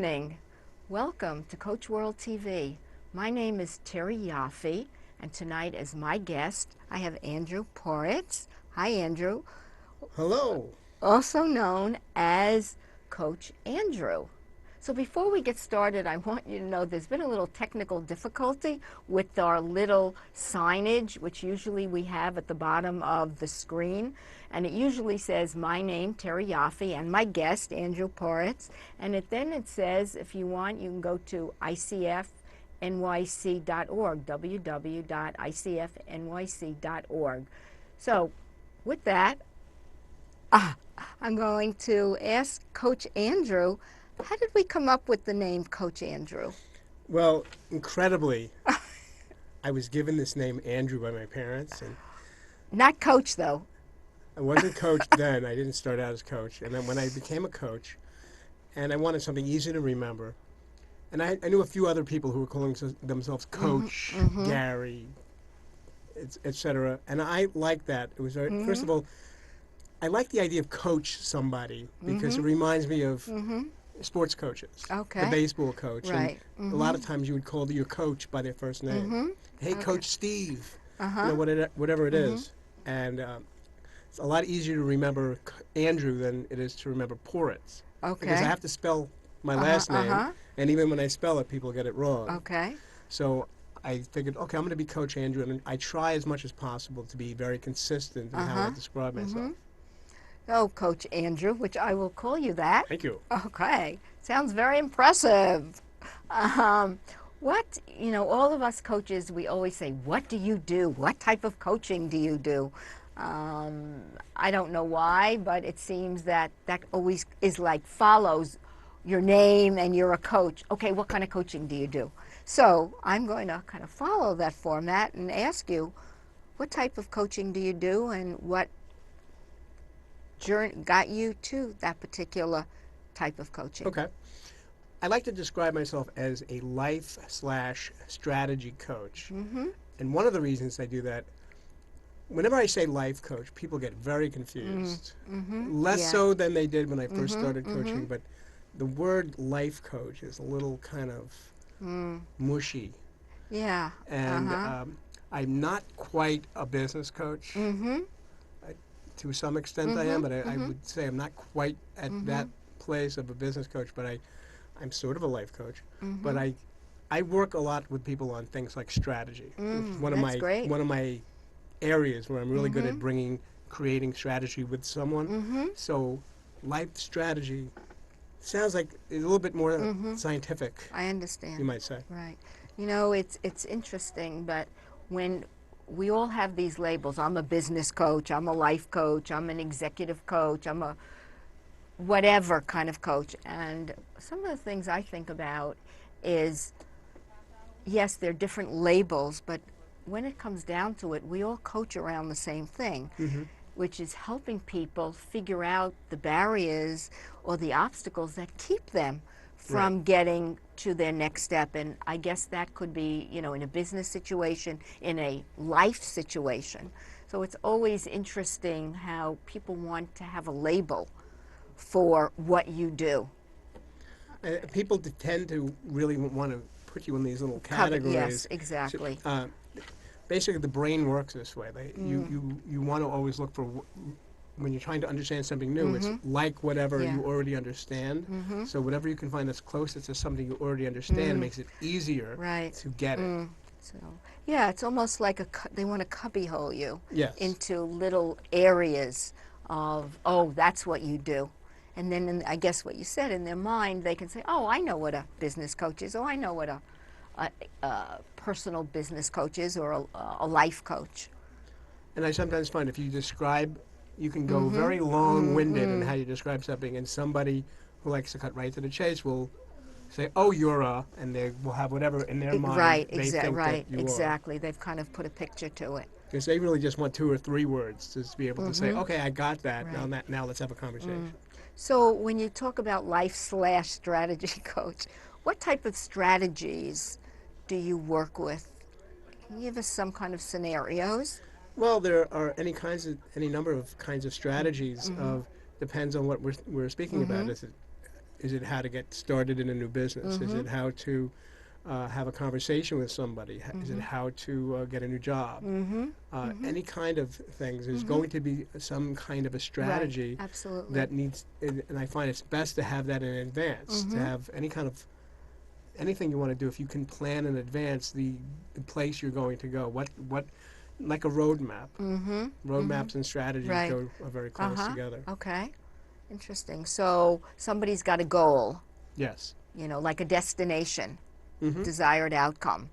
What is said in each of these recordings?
evening. Welcome to Coach World TV. My name is Terry Yoffe, and tonight as my guest, I have Andrew Poretz. Hi, Andrew. Hello. Also known as Coach Andrew. So before we get started, I want you to know there's been a little technical difficulty with our little signage, which usually we have at the bottom of the screen. And it usually says my name, Terry Yoffe, and my guest, Andrew Poretz. And then it says, if you want, you can go to icfnyc.org, www.icfnyc.org. So with that, I'm going to ask Coach Andrew, how did we come up with the name Coach Andrew? Well, incredibly, I was given this name Andrew by my parents, and Not Coach, though. I wasn't coach then. I didn't start out as coach. And then when I became a coach, and I wanted something easy to remember, and I knew a few other people who were calling themselves Coach, Gary, etc. And I liked that. It was very, first of all, I like the idea of coach somebody because it reminds me of sports coaches. Okay. The baseball coach. Right. And a lot of times you would call your coach by their first name. Hey, Okay. Coach Steve. You know, whatever it is. And it's a lot easier to remember Andrew than it is to remember Poretz. Okay. Because I have to spell my last name, and even when I spell it, people get it wrong. Okay. So I figured, okay, I'm going to be Coach Andrew, and I try as much as possible to be very consistent in how I describe myself. Oh, Coach Andrew, which I will call you that. Thank you. Okay. Sounds very impressive. All of us coaches, we always say, what do you do? What type of coaching do you do? I don't know why, but it seems that always is like follows your name and you're a coach. Okay, what kind of coaching do you do? So I'm going to kind of follow that format and ask you, what type of coaching do you do and what journey got you to that particular type of coaching? Okay. I like to describe myself as a life/strategy coach. And one of the reasons I do that, whenever I say life coach, people get very confused. Less so than they did when I first started coaching, but the word life coach is a little kind of mushy. Yeah. And I'm not quite a business coach. To some extent I am, but I would say I'm not quite at that place of a business coach, but I'm sort of a life coach. But I work a lot with people on things like strategy. That's great. One of my areas where I'm really good at creating strategy with someone. So life strategy sounds like it's a little bit more scientific, I understand. you might say. Right. You know, it's interesting, but when we all have these labels, I'm a business coach, I'm a life coach, I'm an executive coach, I'm a whatever kind of coach. And some of the things I think about is, yes, they're different labels, but when it comes down to it, we all coach around the same thing, which is helping people figure out the barriers or the obstacles that keep them from getting to their next step. And I guess that could be, in a business situation, in a life situation. So it's always interesting how people want to have a label for what you do. People tend to really want to put you in these little categories. Yes, exactly. So, basically, the brain works this way. You want to always look for, when you're trying to understand something new, it's like whatever you already understand. So whatever you can find that's closest to something you already understand makes it easier to get it. So, yeah, it's almost like they want to cubbyhole you into little areas of, oh, that's what you do. And then I guess what you said, in their mind, they can say, oh, I know what a business coach is. Oh, I know what a personal business coach is, or a life coach. And I sometimes find if you describe, you can go very long-winded in how you describe something, and somebody who likes to cut right to the chase will say, oh, you're a, and they will have whatever in their mind they think that you exactly. They've kind of put a picture to it. Because they really just want 2 or 3 words to be able to say, okay, I got that, now let's have a conversation. So when you talk about life/strategy coach, what type of strategies do you work with? Can you give us some kind of scenarios? Well, there are any number of kinds of strategies. Depends on what we're speaking about. Is it how to get started in a new business? Is it how to have a conversation with somebody? Is it how to get a new job? Any kind of things. There's going to be some kind of a Right. strategy Absolutely. that needs, and I find it's best to have that in advance, to have any kind of anything you want to do. If you can plan in advance the place you're going to go, what like a roadmap. Roadmaps and strategies Right. are very close together. Okay. Interesting. So somebody's got a goal, Yes. like a destination, desired outcome.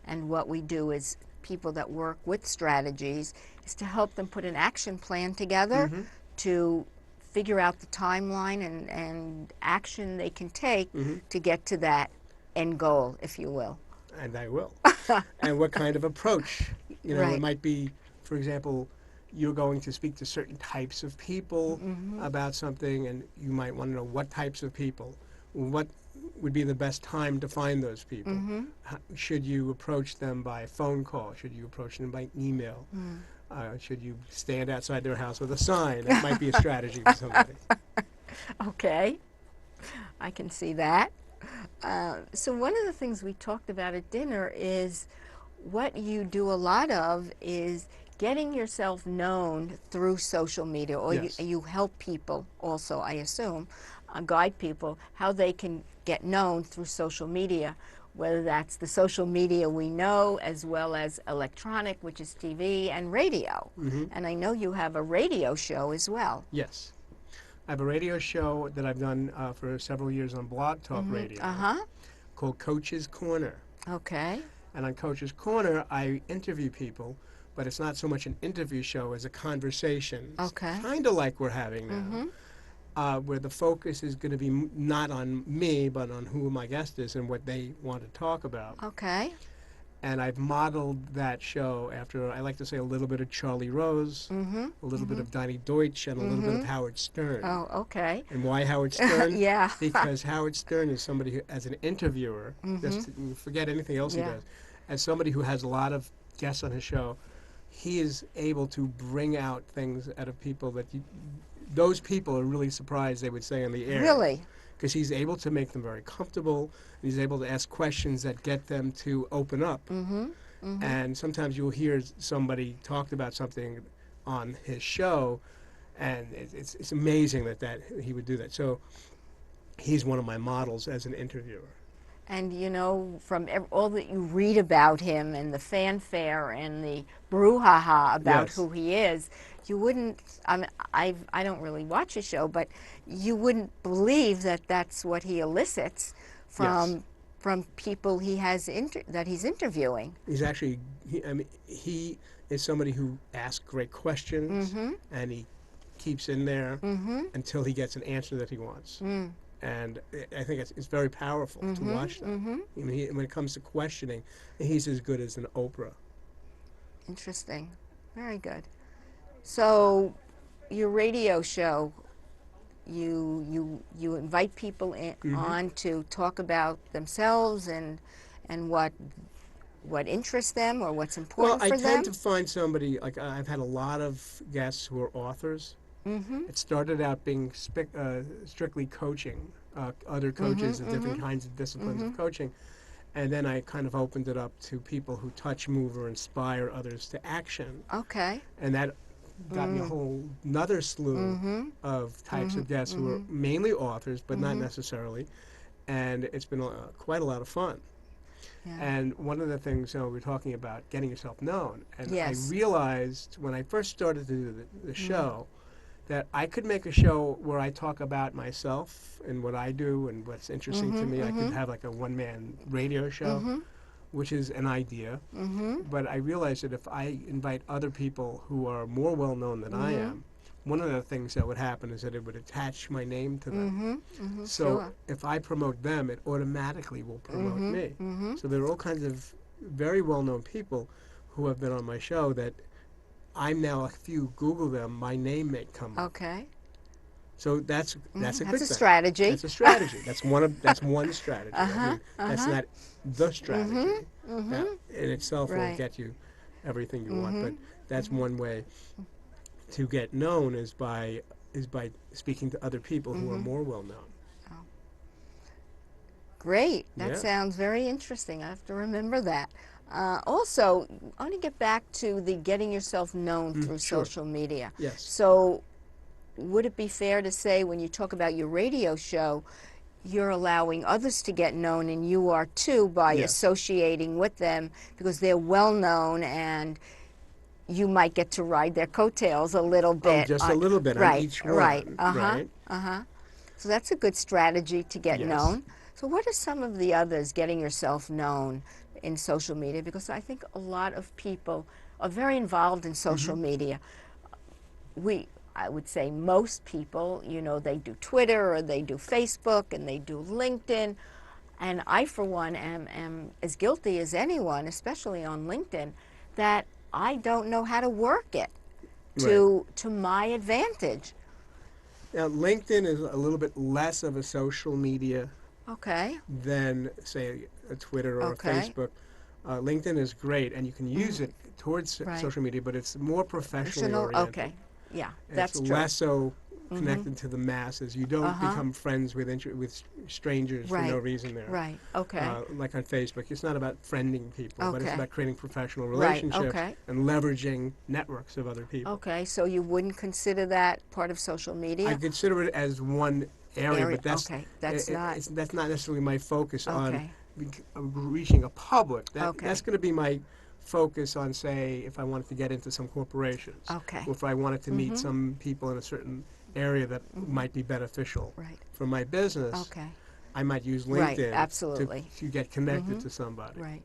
And what we do is people that work with strategies is to help them put an action plan together to figure out the timeline and action they can take to get to that end goal, if you will. And I will. And what kind of approach? It Right. might be, for example, you're going to speak to certain types of people about something, and you might want to know what types of people. What would be the best time to find those people? Should you approach them by phone call? Should you approach them by email? Should you stand outside their house with a sign? That might be a strategy for somebody. Okay. I can see that. So one of the things we talked about at dinner is what you do a lot of is getting yourself known through social media, or Yes. you help people also, I assume, guide people how they can get known through social media, whether that's the social media we know as well as electronic, which is TV and radio. And I know you have a radio show as well. Yes. I have a radio show that I've done for several years on Blog Talk Radio called Coach's Corner. Okay. And on Coach's Corner, I interview people, but it's not so much an interview show as a conversation. Okay. Kind of like we're having now, where the focus is going to be not on me, but on who my guest is and what they want to talk about. Okay. And I've modeled that show after, I like to say, a little bit of Charlie Rose, a little bit of Donnie Deutsch, and a little bit of Howard Stern. Oh, okay. And why Howard Stern? Yeah. Because Howard Stern is somebody who, as an interviewer, just forget anything else he does, as somebody who has a lot of guests on his show, he is able to bring out things out of people that those people are really surprised they would say on the air. Really? Because he's able to make them very comfortable, and he's able to ask questions that get them to open up. And sometimes you'll hear somebody talk about something on his show, and it's amazing that he would do that. So he's one of my models as an interviewer. And from all that you read about him and the fanfare and the brouhaha about Yes. who he is, you wouldn't, I don't really watch his show, but you wouldn't believe that that's what he elicits from people that he's interviewing. He's actually, he is somebody who asks great questions, and he keeps in there until he gets an answer that he wants. And I think it's very powerful to watch that. When it comes to questioning, he's as good as an Oprah. Interesting. Very good. So your radio show, you invite people on to talk about themselves and what interests them or what's important Well, I for them. tend to find somebody, like I've had a lot of guests who are authors. It started out being strictly coaching, other coaches of different kinds of disciplines of coaching. And then I kind of opened it up to people who touch, move, or inspire others to action. Okay. And that got me a whole another slew of types of guests who are mainly authors, but not necessarily. And it's been quite a lot of fun. Yeah. And one of the things we're talking about getting yourself known. And Yes. I realized when I first started to do the show that I could make a show where I talk about myself and what I do and what's interesting to me. I could have like a one-man radio show, which is an idea. But I realized that if I invite other people who are more well-known than I am, one of the things that would happen is that it would attach my name to them. So Sure. if I promote them, it automatically will promote me. So there are all kinds of very well-known people who have been on my show that I'm now, if you Google them, my name may come up. Okay. So that's a good That's a thing. strategy. That's a strategy. That's one strategy. I mean, that's not the strategy. That in itself Right. won't get you everything you want, but that's one way to get known is by speaking to other people who are more well known. Great. That Yeah. sounds very interesting. I have to remember that. Also, I want to get back to the getting yourself known through Sure. social media. Yes. So, would it be fair to say when you talk about your radio show, you're allowing others to get known, and you are too by Yes. associating with them because they're well known, and you might get to ride their coattails a little Oh, bit. just a little bit on Right, each right, one, uh-huh, right? uh-huh. So that's a good strategy to get Yes. known. So what are some of the others getting yourself known in social media? Because I think a lot of people are very involved in social media. I would say most people, they do Twitter or they do Facebook and they do LinkedIn. And I, for one, am as guilty as anyone, especially on LinkedIn, that I don't know how to work it Right. to my advantage. Now, LinkedIn is a little bit less of a social media Okay, than, say, a Twitter or a okay, Facebook. LinkedIn is great, and you can use it towards right. social media, but it's more professionally oriented. Okay, yeah, It's that's true. less so connected to the masses. You don't Uh-huh, become friends with strangers for no right, reason there. right, okay, Like on Facebook, it's not about friending people, but it's okay, about creating professional right, relationships okay. and leveraging networks of other people. Okay, so you wouldn't consider that part of social I media? consider it as one area, Area, but that's okay, that's not, that's not necessarily my focus on okay, reaching a public. That's okay, going to be my focus on, say, if I wanted to get into some corporations, okay, or if I wanted to meet some people in a certain area that might be beneficial right, for my business. okay, I might use right, LinkedIn absolutely, to get connected to somebody. right,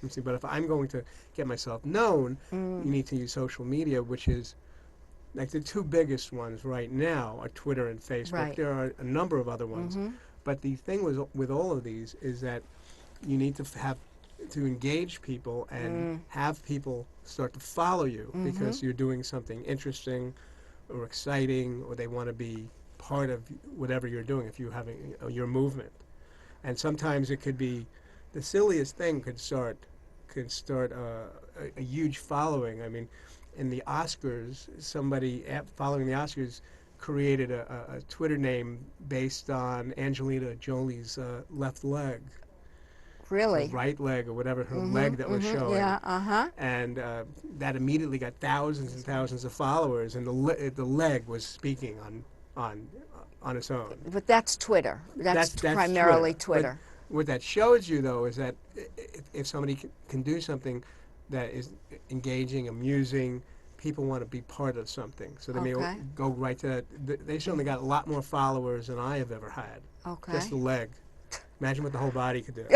You see, but if I'm going to get myself known, you need to use social media, which is like the two biggest ones right now are Twitter and Facebook. right, There are a number of other ones, but the thing with all of these is that you need to have to engage people and have people start to follow you because you're doing something interesting or exciting, or they want to be part of whatever you're doing. If you're having your movement, and sometimes it could be the silliest thing could start a huge following. I mean, in the Oscars, somebody following the Oscars created a Twitter name based on Angelina Jolie's left leg, or really, right leg, or whatever her leg that was showing. yeah, uh-huh, And that immediately got thousands and thousands of followers, and the leg was speaking on on its own. but that's Twitter, that's That's primarily Twitter. But Twitter, what that shows you, though, is that if somebody can do something that is engaging, amusing, people want to be part of something. So they may okay, go right to that. They certainly got a lot more followers than I have ever had. Just okay, the leg. Imagine what the whole body could do.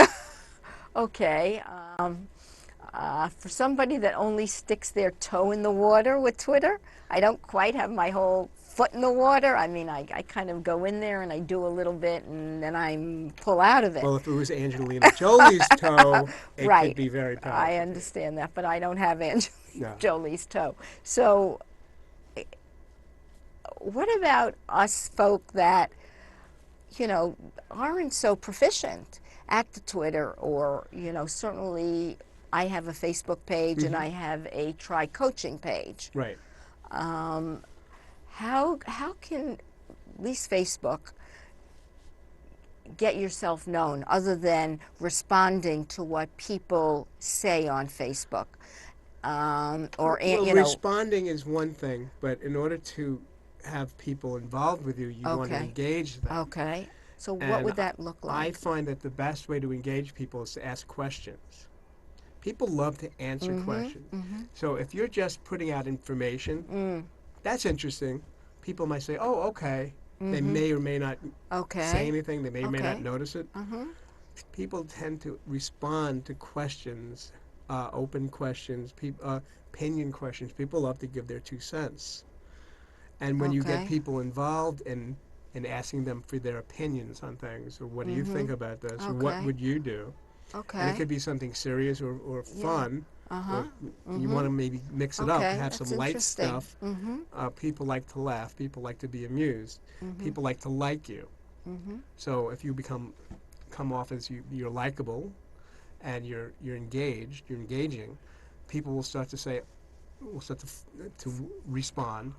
okay, for somebody that only sticks their toe in the water with Twitter, I don't quite have my whole foot in the water. I mean, I kind of go in there and I do a little bit and then I pull out of it. Well, if it was Angelina Jolie's toe, it could Right. be very I powerful. understand that, but I don't have Angelina No. Jolie's toe. So, what about us folk that, aren't so proficient at the Twitter or, certainly I have a Facebook page and I have a Try Coaching page. Right. How can at least Facebook get yourself known other than responding to what people say on Facebook? Or Well, responding is one thing, but in order to have people involved with you, you want to Okay. engage them. Okay. So what And would that look I like? find that the best way to engage people is to ask questions. People love to answer questions. So if you're just putting out information, that's interesting. People might say, "Oh, okay." They may or may not say Okay. anything. They may or may not Okay. notice it. People tend to respond to questions, open questions, opinion questions. People love to give their 2 cents. And when you get Okay. people involved in asking them for their opinions on things, or what do you think about this, or what Okay. would you do? And it Okay. could be something serious or Yeah. fun. Uh-huh. Or you want to maybe mix it up, Okay, have some that's light interesting. stuff. People like to laugh. People like to be amused. People like to like you. So if you come off as you're likable, and you're engaging, people will start to say, will start to respond.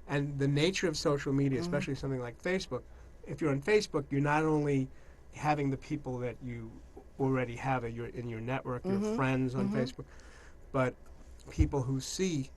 And the nature of social media, especially something like Facebook, if you're on Facebook, you're not only having the people that you already have in your network, your Mm-hmm. friends on Mm-hmm. Facebook, but people who see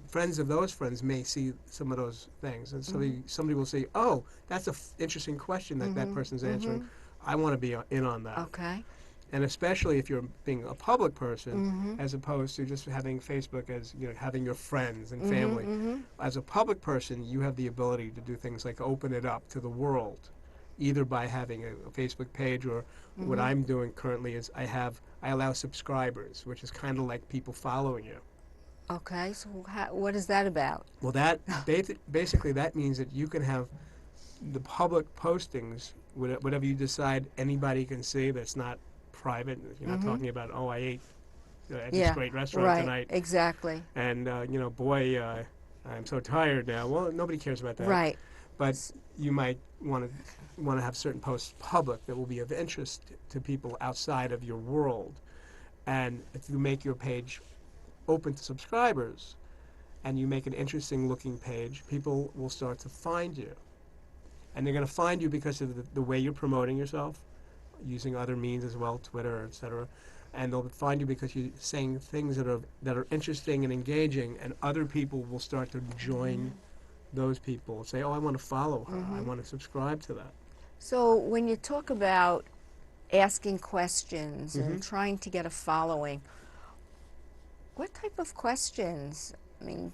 friends of those friends may see some of those things, and Mm-hmm. somebody will say, "Oh, that's a interesting question that that Mm-hmm. person's answering. Mm-hmm. I want to be in on that." Okay. And especially if you're being a public person, Mm-hmm. as opposed to just having Facebook as having your friends and Mm-hmm. family. Mm-hmm. As a public person, you have the ability to do things like open it up to the world, either by having a Facebook page, or what Mm-hmm. I'm doing currently is I allow subscribers, which is kind of like people following you. Okay. So what is that about? Well, that basically that means that you can have the public postings, whatever you decide anybody can see. That's not private. You're not Mm-hmm. talking about, oh, I ate at this Yeah. great restaurant Right. tonight, Exactly. and boy, I'm so tired now. Well, nobody cares about that. Right. But you might want to have certain posts public that will be of interest to people outside of your world. And if you make your page open to subscribers, and you make an interesting looking page, people will start to find you. And they're going to find you because of the way you're promoting yourself, using other means as well, Twitter, etc. And they'll find you because you're saying things that are interesting and engaging, and other people will start to join those people. Say, "Oh, I want to follow her. I Mm-hmm. want to subscribe to that." So when you talk about asking questions Mm-hmm. and trying to get a following, what type of questions? I mean,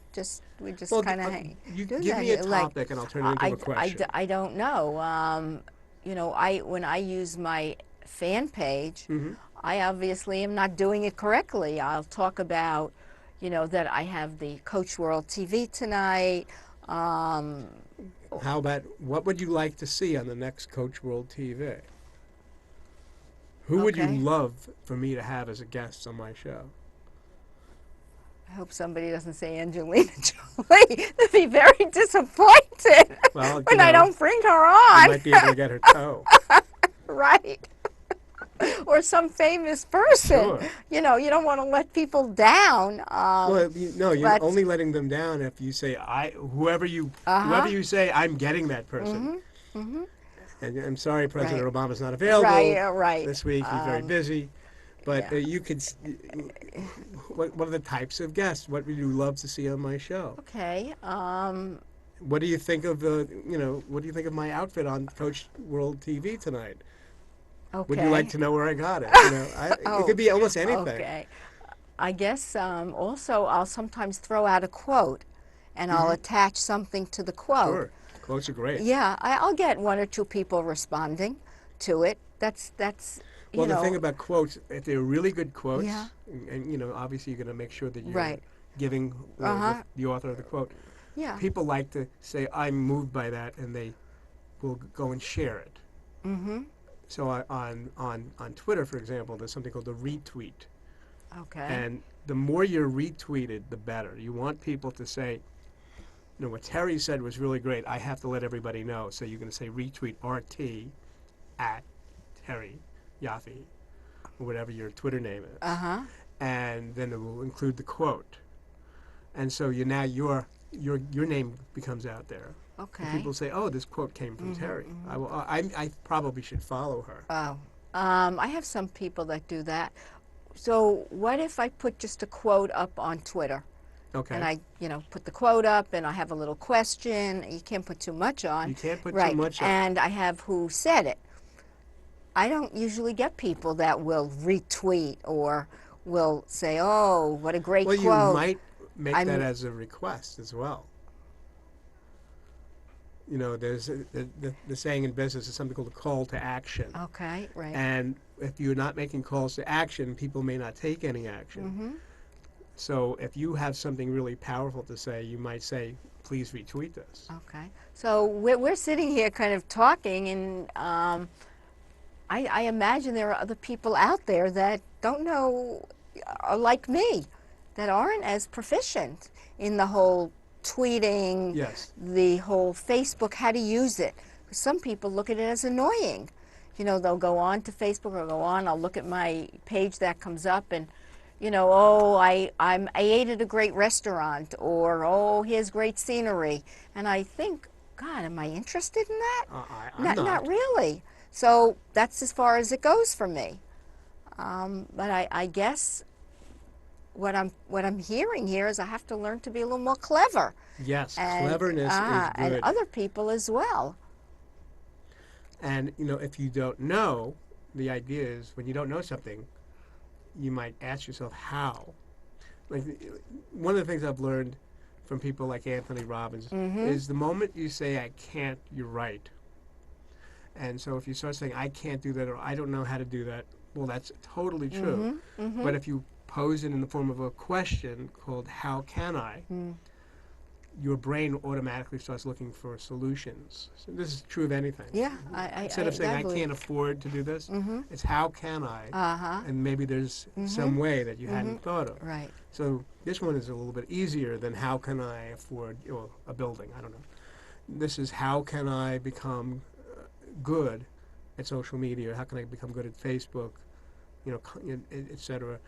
we just Well, kind of you do give that. me a Like, topic, and I'll turn it into a question. I don't know. When I use my fan page, Mm-hmm. I obviously am not doing it correctly. I'll talk about, that I have the Coach World TV tonight. Um, How about what would you like to see on the next Coach World TV? Who would you okay. love for me to have as a guest on my show? I hope somebody doesn't say Angelina Jolie. They'd be very disappointed Well, when I don't bring her you on. might be able to get her toe. Right. Or some famous person. Sure. You don't want to let people down. Well, no, you're But only letting them down if you say whoever uh-huh. you say, I'm getting that person. Mhm. Mhm. And I'm sorry, President Right. Obama's not Right. available Right. this week. He's very busy. But Yeah. you could. What are the types of guests? What would you love to see on my show? Okay. What do you think of What do you think of my outfit on Coach World TV tonight? Okay. Would you like to know where I got it? It Oh. could be almost anything. Okay. I guess also I'll sometimes throw out a quote, and I'll Mm-hmm. attach something to the quote. Sure, quotes are great. Yeah, I'll get one or two people responding to it. That's Well, the thing about quotes, if they're really good quotes, Yeah. and obviously you're going to make sure that you're Right. giving Uh-huh. the author of the quote. Yeah. People like to say, "I'm moved by that," and they will go and share it. Mm-hmm. So on Twitter, for example, there's something called a retweet, Okay. and the more you're retweeted, the better. You want people to say, what Terry said was really great. I have to let everybody know. So you're going to say retweet RT at Terry Yoffe, or whatever your Twitter name is, Uh-huh. and then it will include the quote. And so now your name becomes out there. Okay. And people say, "Oh, this quote came from Terry. I probably should follow her." Oh. I have some people that do that. So what if I put just a quote up on Twitter? Okay. And I, put the quote up, and I have a little question. You can't put too much on. You can't put right. too much on. And I have who said it. I don't usually get people that will retweet or will say, "Oh, what a great Well, quote." you might make I'm- that as a request as well. There's the saying in business is something called a call to action. Okay, right. And if you're not making calls to action, people may not take any action. Mm-hmm. So if you have something really powerful to say, you might say, "Please retweet this." Okay. So we're sitting here kind of talking, and I imagine there are other people out there that don't know, are like me, that aren't as proficient in the whole tweeting, Yes. the whole Facebook, how to use it. Some people look at it as annoying. They'll go on to Facebook or go on, I'll look at my page that comes up, and oh, I ate at a great restaurant, or oh, here's great scenery, and I think, God, am I interested in that? I'm not. Not really. So that's as far as it goes for me. But I guess what I'm hearing here is I have to learn to be a little more clever, Yes, and cleverness is and good. other people as well. And if you don't know, the idea is when you don't know something, you might ask yourself how. Like one of the things I've learned from people like Anthony Robbins Mm-hmm. is the moment you say I can't, you're right. And so if you start saying I can't do that or I don't know how to do that, well, that's totally true. Mm-hmm. Mm-hmm. But if you pose it in the form of a question called how can I, Mm. your brain automatically starts looking for solutions. So this is true of anything. Yeah, I, Instead of saying I believe. can't afford to do this, Mm-hmm. it's how can I, Uh-huh. and maybe there's Mm-hmm. some way that you Mm-hmm. hadn't thought of. Right. So this one is a little bit easier than how can I afford a building. I don't know. This is how can I become good at social media? How can I become good at Facebook? Etc.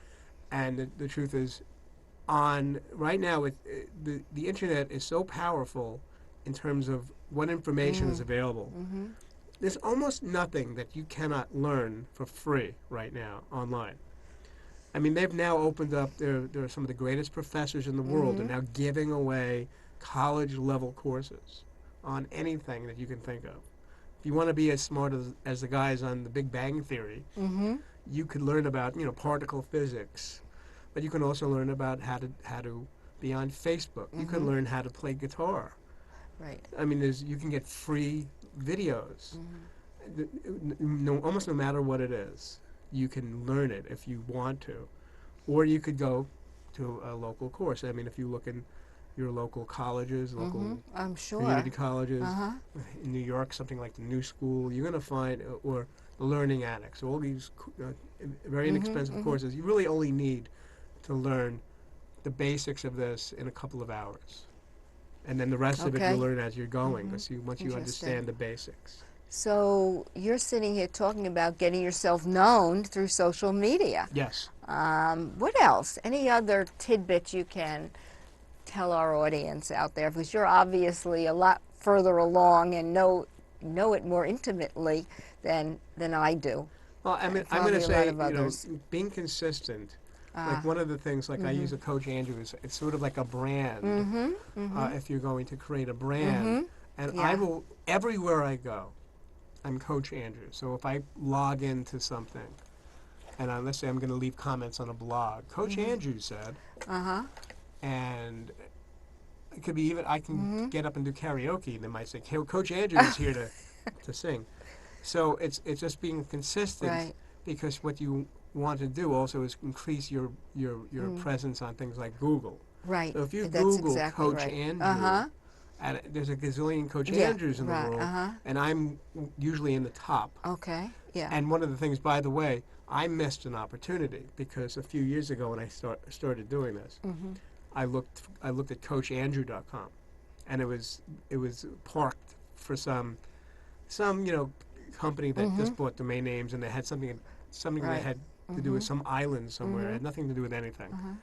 And the truth is, on right now, the internet is so powerful in terms of what information is Mm. available. Mm-hmm. There's almost nothing that you cannot learn for free right now online. I mean, they've now opened up. There are some of the greatest professors in the world are Mm-hmm. now giving away college level courses on anything that you can think of. If you want to be as smart as the guys on The Big Bang Theory, Mm-hmm. you could learn about particle physics, but you can also learn about how to be on Facebook. You can Mm-hmm. learn how to play guitar. Right. I mean, you can get free videos. Mm-hmm. Almost no matter what it is, you can learn it if you want to, or you could go to a local course. I mean, if you look in your local colleges, Mm-hmm. local I'm sure. community colleges, Uh-huh. in New York, something like the New School, you're going to find, or the Learning Annex, all these very Mm-hmm. inexpensive Mm-hmm. courses. You really only need to learn the basics of this in a couple of hours. And then the rest of it you'll Okay. learn as you're going, Mm-hmm. once you Interesting. understand the basics. So you're sitting here talking about getting yourself known through social media. Yes. What else? Any other tidbits you can tell our audience out there? Because you're obviously a lot further along and know it more intimately than I do, Well, I mean, and I'm going to probably a lot say, of others. being consistent. Uh, Like one of the things, like I mm-hmm. use a Coach Andrew, it's sort of like a brand. Mm-hmm. Mm-hmm. If you're going to create a brand, Mm-hmm. and I Yeah. will everywhere I go, I'm Coach Andrew. So if I log into something, and let's say I'm going to leave comments on a blog, Coach Mm-hmm. Andrew said, Uh-huh. and it could be even I can Mm-hmm. get up and do karaoke, and they might say, Coach Andrew is here to sing. So it's just being consistent Right. because what you want to do also is increase your Mm. presence on things like Google. Right. So if you That's Google exactly Coach right. Andrew, Uh-huh. and there's a gazillion Coach Yeah. Andrews in the Right. world, Uh-huh. and I'm usually in the top. Okay. Yeah. And one of the things, by the way, I missed an opportunity because a few years ago when I started doing this, Mm-hmm. I looked at CoachAndrew.com, and it was parked for some company that Mm-hmm. just bought domain names, and they had something that Right. had to do Mm-hmm. with some island somewhere. It Mm-hmm. had nothing to do with anything. Uh-huh.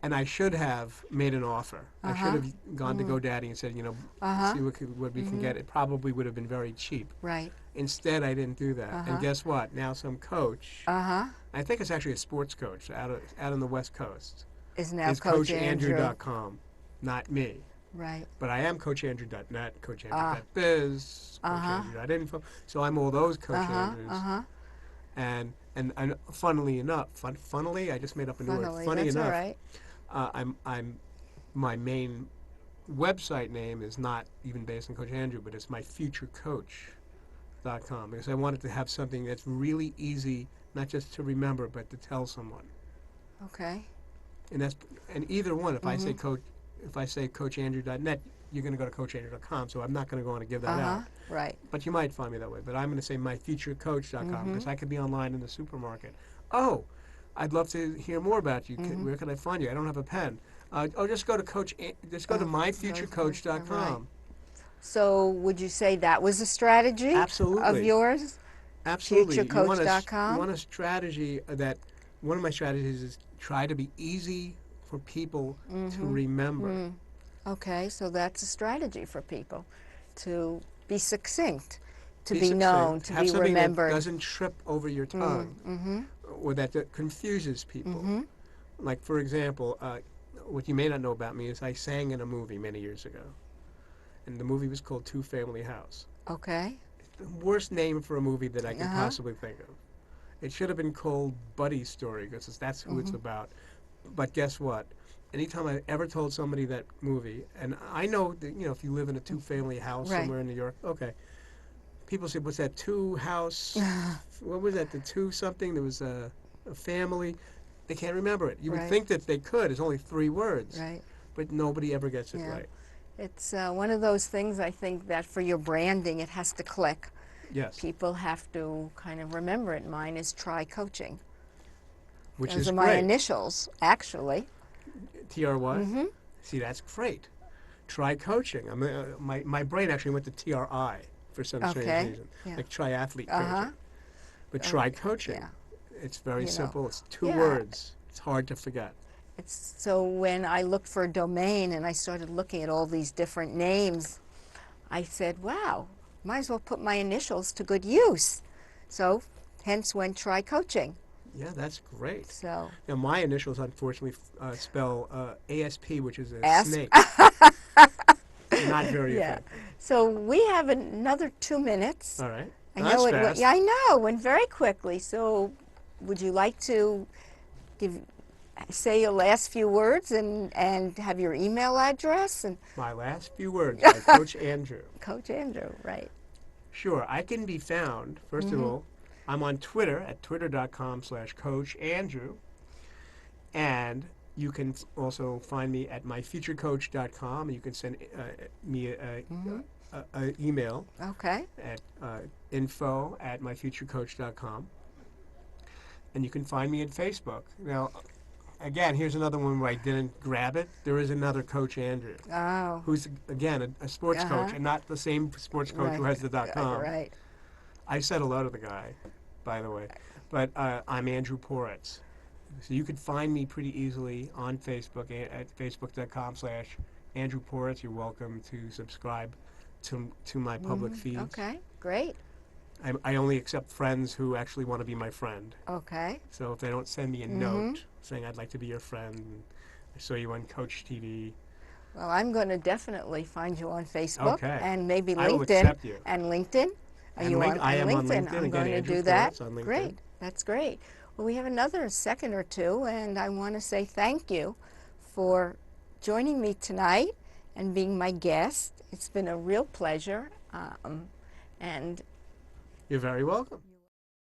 And I should have made an offer. I should Uh-huh. have gone to Mm. GoDaddy and said, Uh-huh. see what we can Mm-hmm. get. It probably would have been very cheap. Right. Instead, I didn't do that. Uh-huh. And guess what? Now some coach, Uh-huh. I think it's actually a sports coach out on the West Coast, Is now is Coach Andrew. CoachAndrew.com, not me. Right. But I am CoachAndrew.net, Uh, CoachAndrew.biz, uh-huh. CoachAndrew.info. So I'm all those Coach Uh-huh. Andrews. Uh-huh. And funnily enough, funnily, I just made up a new word. Funnily, Funny that's all enough, right. I'm my main website name is not even based on Coach Andrew, but it's myfuturecoach.com because I wanted to have something that's really easy, not just to remember, but to tell someone. Okay. And either one. If I say Mm-hmm. CoachAndrew.net, you're going to go to CoachAndrew.com. So I'm not going to go on and give that Uh-huh. out. Right. But you might find me that way. But I'm going to say myfuturecoach.com because Mm-hmm. I could be online in the supermarket. Oh, I'd love to hear more about you. Mm-hmm. Where can I find you? I don't have a pen. Just go to just go to myfuturecoach.com. Right. So would you say that was a strategy of Absolutely, yours? absolutely. You Futurecoach.com? want a strategy that one of my strategies is try to be easy for people to Mm-hmm. remember. Okay, so that's a strategy for people to be succinct to Be be known, succinct. to Have be something that remembered. doesn't trip over your tongue or that confuses people. Like, for example, what you may not know about me is I sang in a movie many years ago, and the movie was called Two Family House. Okay. The worst name for a movie that I could Uh-huh. possibly think of. It should have been called Buddy Story because that's who it's about. But guess what? Anytime I ever told somebody that movie, and I know that, if you live in a two-family house Right. somewhere in New York, okay. People say, what's that, two house? What was that, the two something? There was a family. They can't remember it. You would Right. think that they could. It's only 3 words. Right. But nobody ever gets it Yeah. right. It's one of those things, I think, that for your branding, it has to click. Yes. People have to kind of remember it. Mine is Try Coaching. Which Those is are my great. initials, actually. TRY? See, that's great. Try coaching. My brain actually went to TRI for some strange Okay. reason. Yeah. Like triathlete Uh-huh. coaching. But try coaching. Yeah. It's very You know. simple. It's 2 Yeah. words. It's hard to forget. It's so when I looked for a domain and I started looking at all these different names, I said, wow, might as well put my initials to good use. So hence when Try Coaching. Yeah, that's great. So Now, my initials, unfortunately, spell ASP, which is a Ask. snake. Not very yeah. effective. So we have another 2 minutes. All right. I That's know it fast. went, yeah, I know, it went very quickly. So would you like to say your last few words and have your email address? And My last few words by Coach Andrew. Coach Andrew, right. Sure, I can be found, first of all, I'm on Twitter at twitter.com/Coach Andrew. And you can also find me at myfuturecoach.com. You can send me an email Okay. at info@myfuturecoach.com. And you can find me at Facebook. Now, again, here's another one where I didn't grab it. There is another Coach Andrew, Oh. who's, again, a sports coach, and not the same sports coach who has the .com. Right. I said hello to the guy, by the way. But I'm Andrew Poretz. So you could find me pretty easily on Facebook at facebook.com/Andrew Poretz. You're welcome to subscribe to my public feeds. Okay, great. I only accept friends who actually want to be my friend. Okay. So if they don't send me a note saying I'd like to be your friend, I saw you on Coach TV. Well, I'm going to definitely find you on Facebook Okay. and maybe I will LinkedIn. accept you. And LinkedIn? Are And you on, I am on LinkedIn. I'm Again, going to Andrew do that. Poretz on LinkedIn. Great. That's great. Well, we have another second or two, and I want to say thank you for joining me tonight and being my guest. It's been a real pleasure. And You're very welcome.